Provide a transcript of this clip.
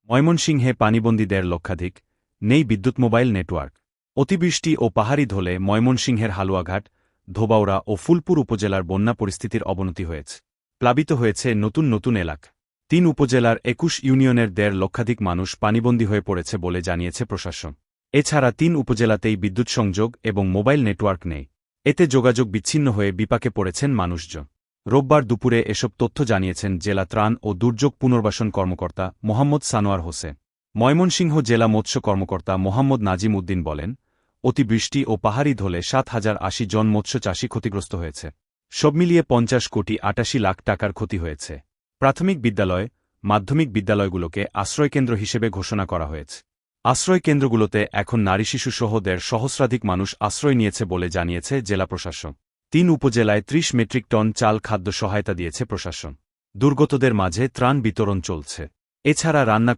ময়মনসিংহে পানিবন্দী ১.৫ লক্ষাধিক, নেই বিদ্যুৎ মোবাইল নেটওয়ার্ক। অতিবৃষ্টি ও পাহাড়ি ঢলে ময়মনসিংহের হালুয়াঘাট, ধোবাউড়া ও ফুলপুর উপজেলার বন্যা পরিস্থিতির অবনতি হয়েছে। প্লাবিত হয়েছে নতুন নতুন এলাকা। ৩ উপজেলার ২১ ইউনিয়নের ১.৫ লক্ষাধিক মানুষ পানিবন্দী হয়ে পড়েছে বলে জানিয়েছে প্রশাসন। এছাড়া ৩ উপজেলাতেই বিদ্যুৎ সংযোগ এবং মোবাইল নেটওয়ার্ক নেই। এতে যোগাযোগ বিচ্ছিন্ন হয়ে বিপাকে পড়েছেন মানুষজন। রোববার দুপুরে এসব তথ্য জানিয়েছেন জেলা ত্রাণ ও দুর্যোগ পুনর্বাসন কর্মকর্তা মোহাম্মদ সানোয়ার হোসেন। ময়মনসিংহ জেলা মৎস্য কর্মকর্তা মোহাম্মদ নাজিম উদ্দিন বলেন, অতিবৃষ্টি ও পাহাড়ি ঢলে ৭,০৮০ জন মৎস্য চাষী ক্ষতিগ্রস্ত হয়েছে। সব মিলিয়ে ৫০ কোটি ৮৮ লাখ টাকার ক্ষতি হয়েছে। প্রাথমিক বিদ্যালয়, মাধ্যমিক বিদ্যালয়গুলোকে আশ্রয়কেন্দ্র হিসেবে ঘোষণা করা হয়েছে। আশ্রয়কেন্দ্রগুলোতে এখন নারী শিশুসহ ১.৫ সহস্রাধিক মানুষ আশ্রয় নিয়েছে বলে জানিয়েছে জেলা প্রশাসন। ৩ উপজেলায় ৩০ মেট্রিক টন চাল খাদ্য সহায়তা দিয়েছে প্রশাসন। দুর্গতদের মাঝে ত্রাণ বিতরণ চলছে। এছাড়া রান্না